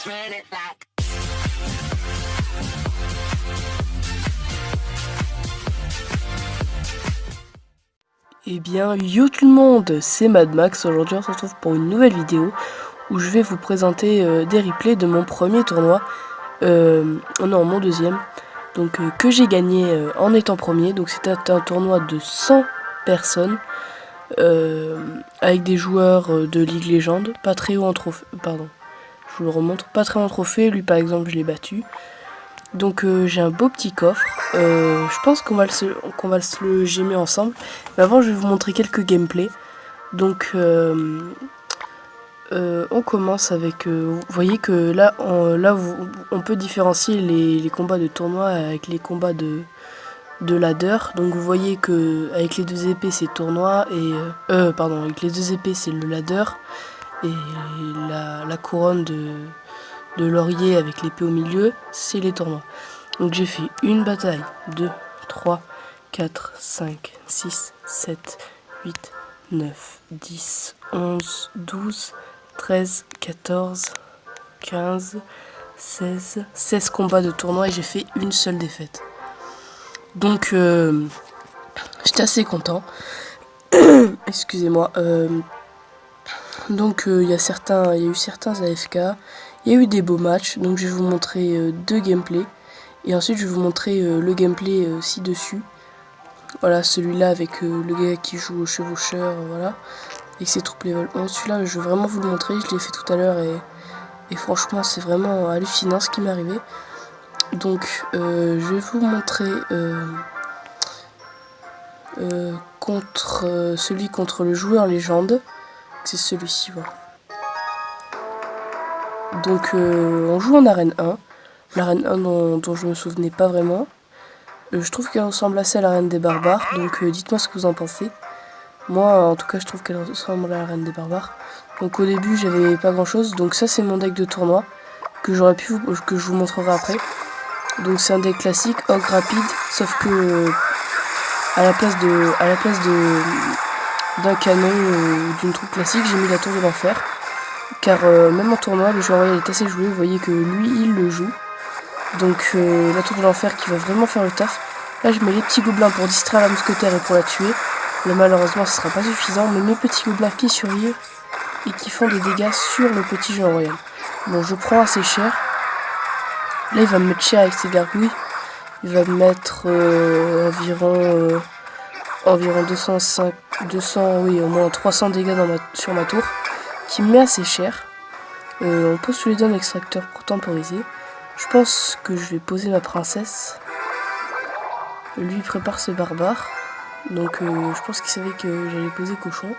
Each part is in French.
Eh bien, yo tout le monde, c'est Mad Max. Aujourd'hui, on se retrouve pour une nouvelle vidéo où je vais vous présenter des replays de mon premier tournoi, non, mon deuxième, donc que j'ai gagné en étant premier. Donc c'était un tournoi de 100 personnes avec des joueurs de League Legends, pas très haut en trophée, pardon, je vous le remontre, pas très haut en trophée. Lui par exemple, je l'ai battu. Donc j'ai un beau petit coffre, je pense qu'on va se le gémer ensemble. Mais avant je vais vous montrer quelques gameplays. Donc on commence avec, vous voyez que là, on peut différencier les combats de tournoi avec les combats de ladder. Donc vous voyez que avec les deux épées c'est tournoi et pardon, avec les deux épées c'est le ladder et la couronne de laurier avec l'épée au milieu, c'est les tournois. Donc j'ai fait une bataille, 2, 3, 4, 5, 6, 7, 8, 9, 10, 11, 12, 13, 14, 15, 16 combats de tournoi et j'ai fait une seule défaite. Donc j'étais assez content. Excusez-moi. Donc il y a eu certains AFK. Il y a eu des beaux matchs, donc je vais vous montrer deux gameplays. Et ensuite je vais vous montrer le gameplay ci-dessus. Voilà, celui-là avec le gars qui joue au chevaucheur, voilà. Et ses troupes level 11. Celui-là, je vais vraiment vous le montrer, je l'ai fait tout à l'heure et franchement c'est vraiment hallucinant ce qui m'est arrivé. Donc je vais vous montrer celui contre le joueur légende. C'est celui-ci, voilà. Donc on joue en arène 1. L'arène 1 dont je me souvenais pas vraiment. Je trouve qu'elle ressemble assez à l'arène des barbares. Donc dites-moi ce que vous en pensez. Moi en tout cas je trouve qu'elle ressemble à l'arène des barbares. Donc au début j'avais pas grand chose. Donc ça c'est mon deck de tournoi. Que je vous montrerai après. Donc c'est un deck classique, ogre rapide. Sauf que à la place d'un canon ou d'une troupe classique, j'ai mis la tour de l'enfer. Car même en tournoi, le joueur royal est assez joué. Vous voyez que lui, il le joue. Donc la tour de l'enfer qui va vraiment faire le taf. Là, je mets les petits gobelins pour distraire la mousquetaire et pour la tuer. Mais malheureusement, ce sera pas suffisant. Mais mes petits gobelins qui survivent et qui font des dégâts sur le petit joueur royal. Bon, je prends assez cher. Là, il va me mettre cher avec ses gargouilles. Il va me mettre environ 200, oui, au moins 300 dégâts sur ma tour, qui me met assez cher. On pose tous les deux un extracteur pour temporiser. Je pense que je vais poser ma princesse. Lui il prépare ses barbares. Donc je pense qu'il savait que j'allais poser cochon.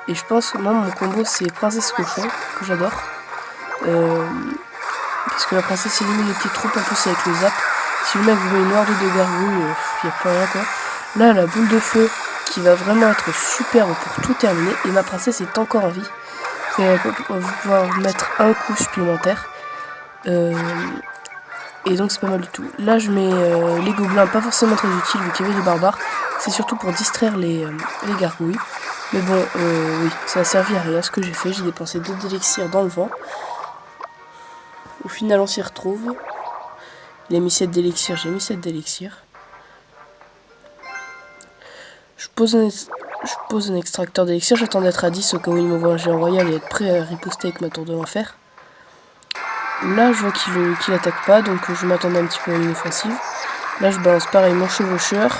Et je pense que moi mon combo c'est princesse cochon, que j'adore. Parce que la princesse élimine les petites troupes en plus avec le zap. Si le mec vous met une horde de gargouilles, il n'y a plus rien quoi. Là la boule de feu qui va vraiment être superbe pour tout terminer. Et ma princesse est encore en vie. Elle va pouvoir mettre un coup supplémentaire. Et donc c'est pas mal du tout. Là je mets les gobelins, pas forcément très utiles vu qu'il y avait les barbares. C'est surtout pour distraire les gargouilles. Mais bon, oui, ça a servi à rien ce que j'ai fait. J'ai dépensé 2 d'élixirs dans le vent. Au final on s'y retrouve. Il a mis 7 d'élixirs, j'ai mis 7 d'élixirs. Je pose un extracteur d'élixir, j'attends d'être à 10 au cas où il m'envoie un géant royal et être prêt à riposter avec ma tour de l'enfer. Là je vois qu'il attaque pas, donc je m'attendais un petit peu à une offensive. Là je balance pareil mon chevaucheur.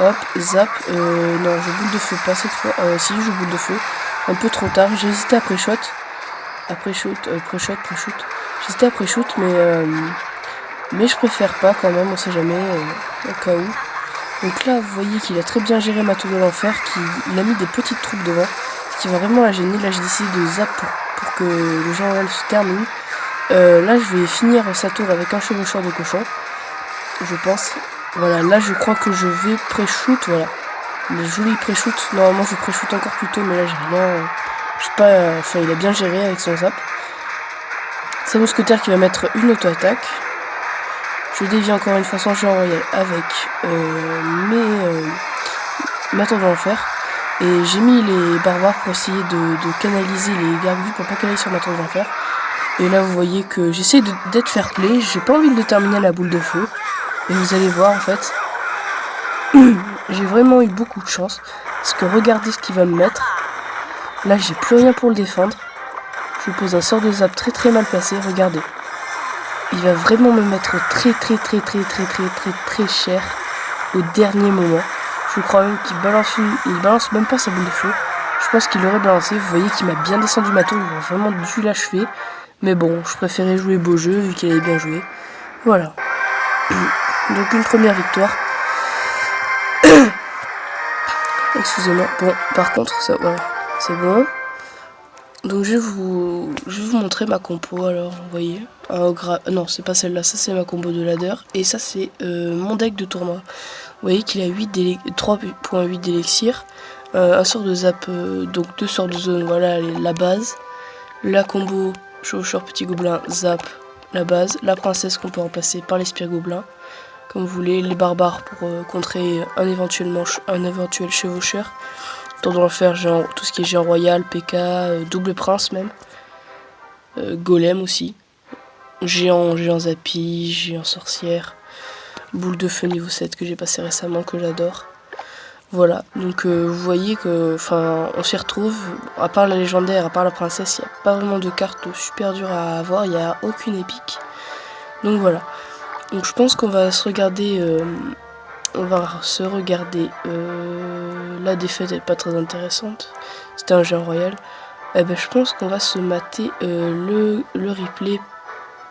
Hop, zap, non je boule de feu pas cette fois, si je boule de feu. Un peu trop tard, j'ai hésité à pré-shot. J'ai hésité à pré-shoot mais je préfère pas quand même, on sait jamais, au cas où. Donc là, vous voyez qu'il a très bien géré ma tour de l'enfer, il a mis des petites troupes devant, ce qui va vraiment la gêner. Là, j'ai décidé de zap pour que le géant royal se termine. Là, je vais finir sa tour avec un chevaucheur de cochon, je pense. Voilà, là, je crois que je vais pré-shoot, voilà. Le joli pré-shoot, normalement, je pré-shoot encore plus tôt, mais là, j'ai rien... Je sais pas, enfin, il a bien géré avec son zap. Sa mousquetaire qui va mettre une auto-attaque. Je dévie encore une fois son géant royal avec ma tour de l'enfer. Et j'ai mis les barbares pour essayer de canaliser les gargouilles pour pas qu'elle aille sur ma tour de l'enfer. Et là vous voyez que j'essaie d'être fair play, j'ai pas envie de terminer la boule de feu. Et vous allez voir en fait, j'ai vraiment eu beaucoup de chance. Parce que regardez ce qu'il va me mettre. Là j'ai plus rien pour le défendre. Je lui pose un sort de zap très mal placé, regardez. Il va vraiment me mettre très cher au dernier moment. Je crois même qu'il balance même pas sa boule de feu. Je pense qu'il aurait balancé. Vous voyez qu'il m'a bien descendu ma tour. Il a vraiment dû l'achever. Mais bon, je préférais jouer beau jeu vu qu'il avait bien joué. Voilà. Donc une première victoire. Excusez-moi. Bon, par contre, ça, voilà, c'est bon. Donc je vais vous montrer ma compo. Alors, vous voyez. Non, c'est pas celle-là. Ça, c'est ma combo de ladder. Et ça, c'est mon deck de tournoi. Vous voyez qu'il a 3.8 d'élixir. Un sort de zap, donc 2 sorts de zone, voilà la base. La combo chevaucheur petit gobelin, zap, la base. La princesse qu'on peut remplacer par l'espire gobelin, comme vous voulez. Les barbares pour contrer un éventuel chevaucheur. Tendance à faire genre, tout ce qui est géant royal, PK, double prince même. Golem aussi. Géant zappy, géant sorcière. Boule de feu niveau 7 que j'ai passé récemment, que j'adore. Voilà, donc vous voyez que, enfin, on s'y retrouve, à part la légendaire, à part la princesse, il n'y a pas vraiment de cartes super dures à avoir, il n'y a aucune épique. Donc voilà, donc je pense qu'on va se regarder, la défaite n'est pas très intéressante, c'était un géant royal. Eh ben, je pense qu'on va se mater le replay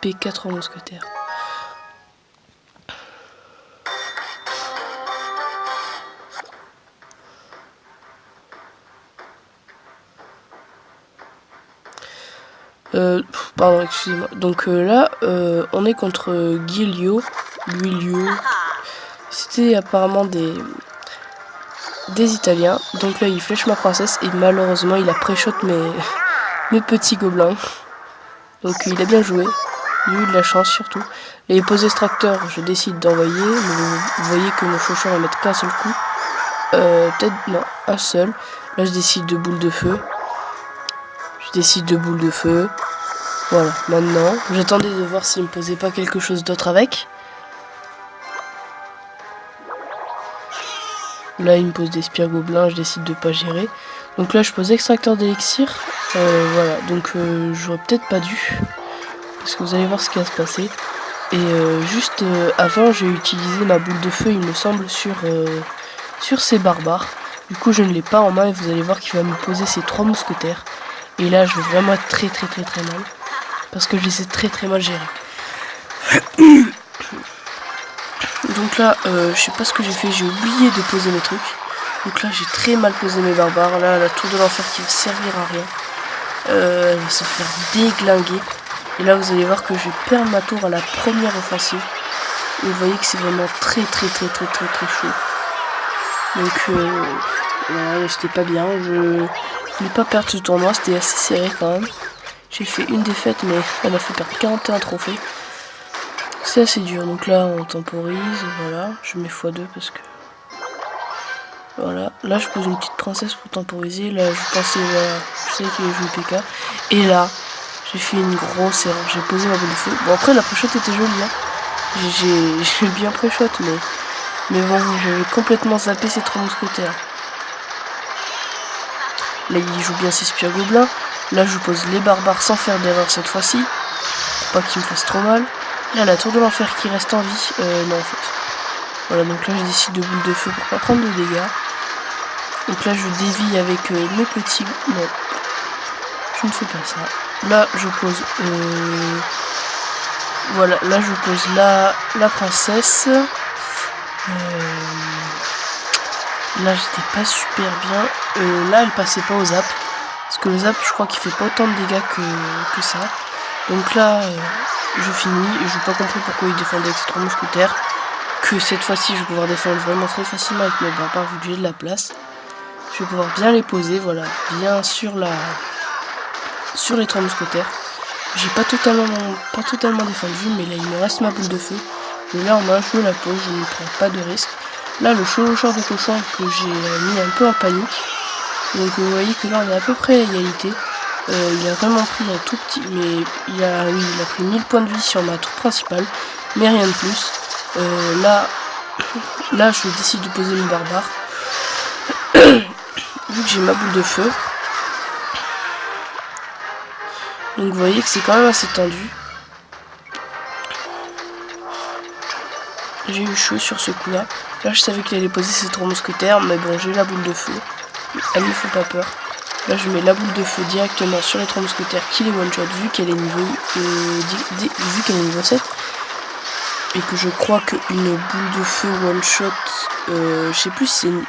P4 en mousquetaire. Pardon, excusez-moi. Donc là, on est contre Guilio. C'était apparemment des Italiens. Donc là, il flèche ma princesse et malheureusement, il a pré-shot mes petits gobelins. Donc il a bien joué. Il a eu de la chance surtout. Les poses extracteurs, je décide d'envoyer. Vous voyez que mon chaucheur va mettre qu'un seul coup. Peut-être, non, un seul. Là, je décide de boule de feu. Voilà, maintenant, j'attendais de voir s'il me posait pas quelque chose d'autre avec. Là, il me pose des spires gobelins, je décide de pas gérer. Donc là, je pose extracteur d'élixir. Voilà, donc j'aurais peut-être pas dû. Parce que vous allez voir ce qui va se passer. Et juste avant, j'ai utilisé ma boule de feu, il me semble, sur ces barbares. Du coup, je ne l'ai pas en main et vous allez voir qu'il va me poser ces 3 mousquetaires. Et là, je vais vraiment être très mal. Parce que je les ai très mal gérés. Donc là, je sais pas ce que j'ai fait, j'ai oublié de poser mes trucs. Donc là, j'ai très mal posé mes barbares. Là, la tour de l'enfer qui va servir à rien. Elle va se faire déglinguer. Et là, vous allez voir que je vais perdre ma tour à la première offensive. Et vous voyez que c'est vraiment très chaud. Donc, voilà, j'étais pas bien. Je voulais pas perdre ce tournoi, c'était assez serré quand même. J'ai fait une défaite, mais elle m'a fait perdre 41 trophées. C'est assez dur. Donc là, on temporise. Voilà, je mets x2 parce que... Voilà, là je pose une petite princesse pour temporiser. Là, je pensais, voilà, je sais qu'il joue PK. Et là, j'ai fait une grosse erreur. J'ai posé ma boule de feu. Bon, après, la pré-shot était jolie. Hein. J'ai bien pré-shot, mais bon, j'avais complètement zappé ces 3 mousquetaires. Là, il joue bien ses spires gobelins. Là, je pose les barbares sans faire d'erreur cette fois-ci. Pour pas qu'ils me fassent trop mal. Là, la tour de l'enfer qui reste en vie. Non, en fait. Voilà, donc là, je décide de boule de feu pour pas prendre de dégâts. Donc là, je dévie avec mes petits... Non. Je ne fais pas ça. Là, je pose... Voilà, là, je pose la princesse. Là, j'étais pas super bien. Là, elle passait pas au zap. Parce que le zap, je crois qu'il fait pas autant de dégâts que ça. Donc là, je finis. Et je n'ai pas compris pourquoi il défendait avec ses 3 mousquetaires. Que cette fois-ci, je vais pouvoir défendre vraiment très facilement avec mes barbares vu que j'ai de la place. Je vais pouvoir bien les poser, voilà, bien sur les 3 mousquetaires. J'ai pas totalement défendu, mais là, il me reste ma boule de feu. Je l'ai en main, je la pose, je ne prends pas de risque. Là, le chevaucheur de cochon que j'ai mis un peu en panique. Donc vous voyez que là, on est à peu près à égalité. Il a vraiment pris un tout petit, mais il a pris 1000 points de vie sur ma tour principale, mais rien de plus. Là je décide de poser mes barbares. Vu que j'ai ma boule de feu. Donc vous voyez que c'est quand même assez tendu. J'ai eu chaud sur ce coup là. Là je savais qu'il allait poser ses 3 mousquetaires, mais bon j'ai la boule de feu. Elles ne font pas peur. Là je mets la boule de feu directement sur les 3 mousquetaires qui les one shot vu qu'elle est niveau 7. Et que je crois qu'une boule de feu one shot, je sais plus si c'est une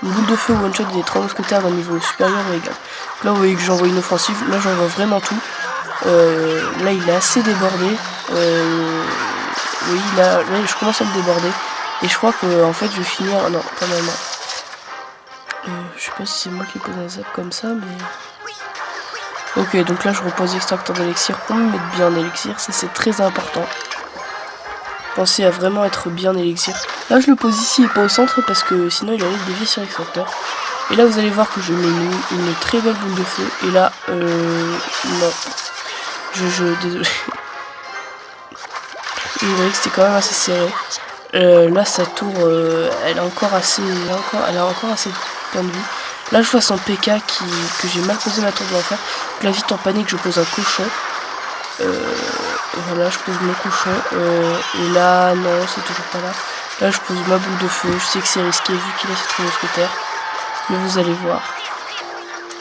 boule de feu one shot des 3 mousquetaires d'un niveau supérieur ou égal. Là vous voyez que j'envoie une offensive, là j'envoie vraiment tout. Là il est assez débordé. Oui là je commence à me déborder. Et je crois que en fait je vais finir. Non, pas mal. Je sais pas si c'est moi qui pose un zap comme ça, mais. Ok, donc là je repose extracteur d'élixir pour me mettre bien en élixir, ça c'est très important. Pensez à vraiment être bien élixir. Là je le pose ici et pas au centre parce que sinon il allait dévier sur l'extracteur. Et là vous allez voir que je mets une très belle boule de feu. Et là, non. Désolé. Vous voyez que c'était quand même assez serré. Là sa tour, elle a encore assez de points de vie. Là je vois son PK que j'ai mal posé ma tour de l'enfer. Là vite en panique je pose un cochon. Voilà, je pose mon cochon. Et là, non, c'est toujours pas là. Là, je pose ma boule de feu. Je sais que c'est risqué vu qu'il a ses 3 mousquetaires. Mais vous allez voir.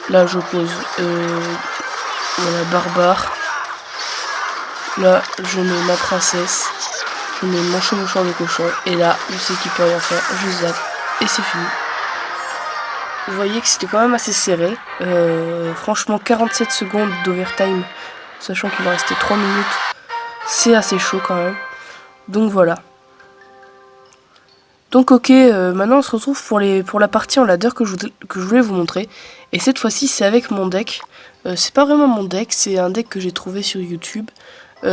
Là, je pose voilà, barbare. Là, je mets ma princesse. Je mets mon chevaucheur de cochon. Et là, je sais qu'il peut rien faire. Je zappe. Et c'est fini. Vous voyez que c'était quand même assez serré. Franchement, 47 secondes d'overtime. Sachant qu'il me restait 3 minutes. C'est assez chaud quand même. Donc voilà. Donc ok, maintenant on se retrouve pour la partie en ladder que je voulais vous montrer. Et cette fois-ci c'est avec mon deck. C'est pas vraiment mon deck, c'est un deck que j'ai trouvé sur YouTube. Sur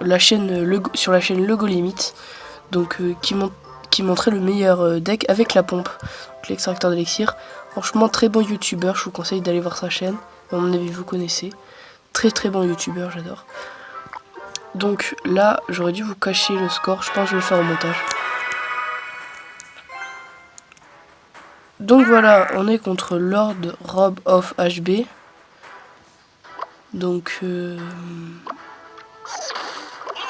la chaîne Lego Limit. Donc qui montrait le meilleur deck avec la pompe. L'extracteur d'élixir. Franchement très bon youtubeur, je vous conseille d'aller voir sa chaîne. À mon avis vous connaissez. Très très bon youtubeur, j'adore. Donc là, j'aurais dû vous cacher le score. Je pense que je vais le faire au montage. Donc voilà, on est contre Lord Rob of HB. Donc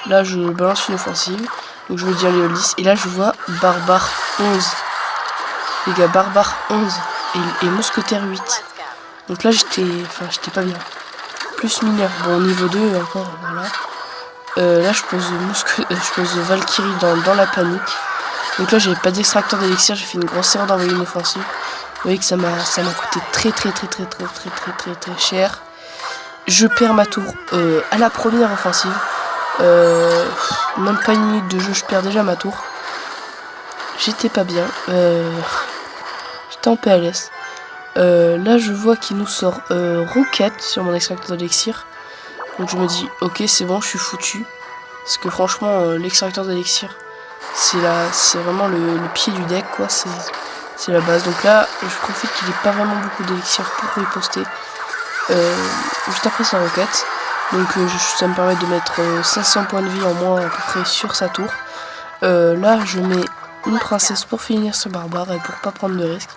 là, je balance une offensive. Donc je veux dire les 10. Et là, je vois Barbare 11. Les gars, Barbare 11 et Mousquetaire 8. Donc là, j'étais pas bien. Plus mineur. Bon, niveau 2 encore, voilà. Là je pose Valkyrie dans la panique. Donc là j'avais pas d'extracteur d'élixir, j'ai fait une grosse erreur d'envoyer une offensive. Vous voyez que ça m'a coûté très cher. Je perds ma tour à la première offensive. Même pas une minute de jeu, je perds déjà ma tour. J'étais pas bien. J'étais en PLS. Là je vois qu'il nous sort Rocket sur mon extracteur d'élixir. Donc je me dis, ok c'est bon, je suis foutu. Parce que franchement, l'extracteur d'élixir, c'est vraiment le pied du deck, quoi. C'est la base. Donc là, je profite qu'il n'ait pas vraiment beaucoup d'élixir pour riposter. Juste après sa roquette. Donc ça me permet de mettre 500 points de vie en moins à peu près sur sa tour. Là, je mets une princesse pour finir ce barbare et pour pas prendre de risque.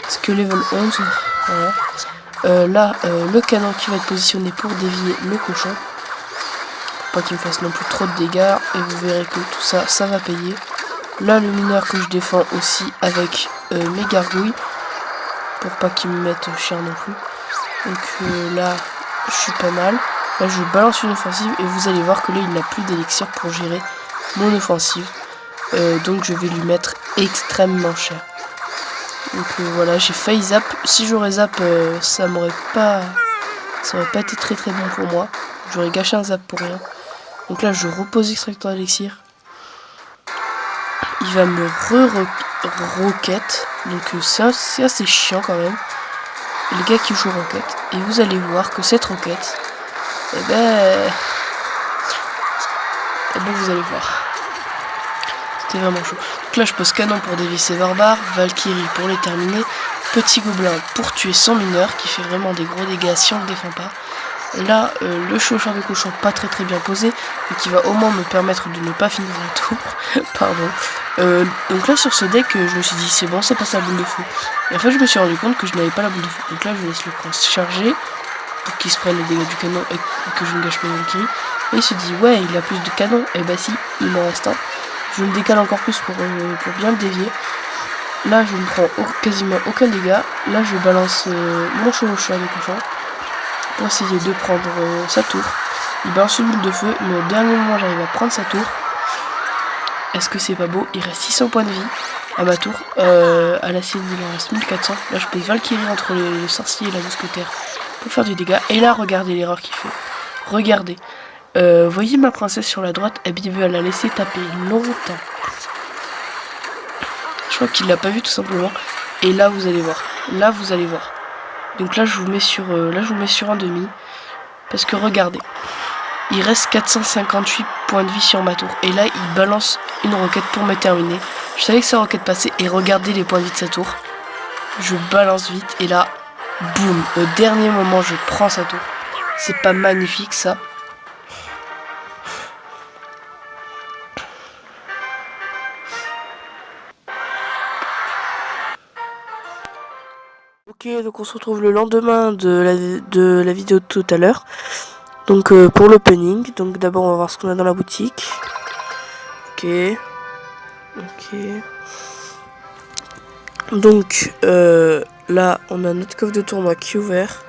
Parce que level 11, voilà. Là, le canon qui va être positionné pour dévier le cochon. Pour pas qu'il me fasse non plus trop de dégâts. Et vous verrez que tout ça, ça va payer. Là, le mineur que je défends aussi avec mes gargouilles. Pour pas qu'ils me mettent cher non plus. Donc là, je suis pas mal. Là, je balance une offensive. Et vous allez voir que là, il n'a plus d'élixir pour gérer mon offensive. Donc je vais lui mettre extrêmement cher. Donc voilà, j'ai failli zap. Si j'aurais zap, ça aurait pas été très bon pour moi. J'aurais gâché un zap pour rien. Donc là, je repose extracteur d'élixir. Il va me roquette. Donc c'est assez chiant quand même. Les gars qui jouent roquette. Et vous allez voir que cette roquette, eh ben vous allez voir. C'était vraiment chaud. Donc là je pose canon pour dévier ces barbares, Valkyrie pour les terminer, petit gobelin pour tuer son mineur qui fait vraiment des gros dégâts si on ne le défend pas. Là, le chevaucheur de cochon pas très bien posé, mais qui va au moins me permettre de ne pas finir la tour. Pardon. Donc là, sur ce deck, je me suis dit, c'est bon, ça passe la boule de feu. Et en fait, je me suis rendu compte que je n'avais pas la boule de feu. Donc là, je laisse le prince charger pour qu'il se prenne les dégâts du canon et que je ne gâche pas mon Valkyrie. Et il se dit, ouais, il a plus de canon. Et bah si, il m'en reste un. Je me décale encore plus pour bien le dévier. Là, je ne prends quasiment aucun dégât. Là, je balance mon chevaucheur de cochon pour essayer de prendre sa tour. Il balance une boule de feu, mais au dernier moment j'arrive à prendre sa tour. Est-ce que c'est pas beau? Il reste 600 points de vie à ma tour. À la sienne il en reste 1400. Là je peux Valkyrie entre le sorcier et la mousquetaire pour faire du dégât. Et là regardez l'erreur qu'il fait. Regardez. Voyez ma princesse sur la droite, elle l'a laissé taper longtemps. Je crois qu'il l'a pas vu tout simplement. Et là vous allez voir. Là vous allez voir. Donc là je vous mets sur un demi. Parce que regardez. Il reste 458 points de vie sur ma tour. Et là il balance une roquette pour me terminer. Je savais que sa roquette passait. Et regardez les points de vie de sa tour. Je balance vite. Et là, boum. Au dernier moment je prends sa tour. C'est pas magnifique ça? Ok, donc on se retrouve le lendemain de la vidéo de tout à l'heure. Donc pour l'opening, donc d'abord on va voir ce qu'on a dans la boutique. Ok. Donc là on a notre coffre de tournoi qui est ouvert.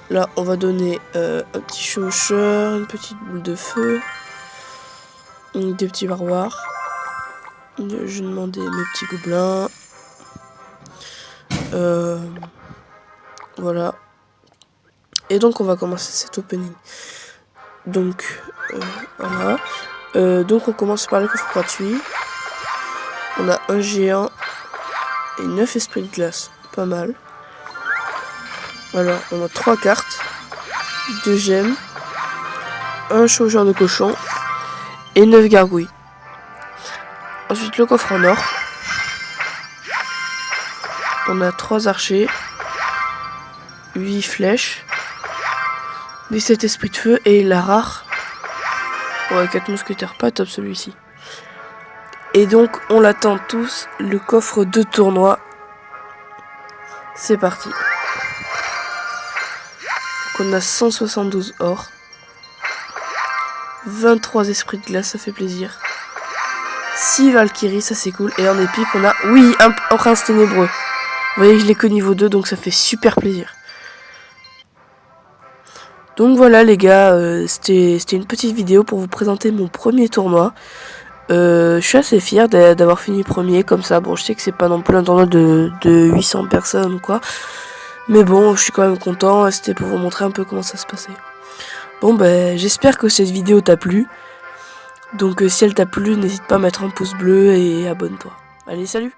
Là on va donner un petit chevaucheur, une petite boule de feu, des petits barbares. Je demandais mes petits gobelins. Voilà. Et donc on va commencer cet opening. Donc voilà. Donc on commence par le coffre gratuit. On a un géant et 9 esprits de glace. Pas mal. Alors on a 3 cartes, 2 gemmes, un chevaucheur de cochon et 9 gargouilles. Ensuite le coffre en or. On a 3 archers, 8 flèches, 17 esprits de feu et la rare. Ouais, 4 mousquetaires, pas top celui-ci. Et donc on l'attend tous, le coffre de tournoi. C'est parti. Donc on a 172 or, 23 esprits de glace, ça fait plaisir. 6 Valkyries, ça c'est cool. Et en épique on a, oui, un prince ténébreux. Vous voyez que je l'ai que niveau 2, donc ça fait super plaisir. Donc voilà les gars, c'était une petite vidéo pour vous présenter mon premier tournoi. Je suis assez fier d'avoir fini premier comme ça. Bon, je sais que c'est pas non plus un tournoi de 800 personnes ou quoi. Mais bon, je suis quand même content. C'était pour vous montrer un peu comment ça se passait. Bon, ben, j'espère que cette vidéo t'a plu. Donc si elle t'a plu, n'hésite pas à mettre un pouce bleu et abonne-toi. Allez, salut!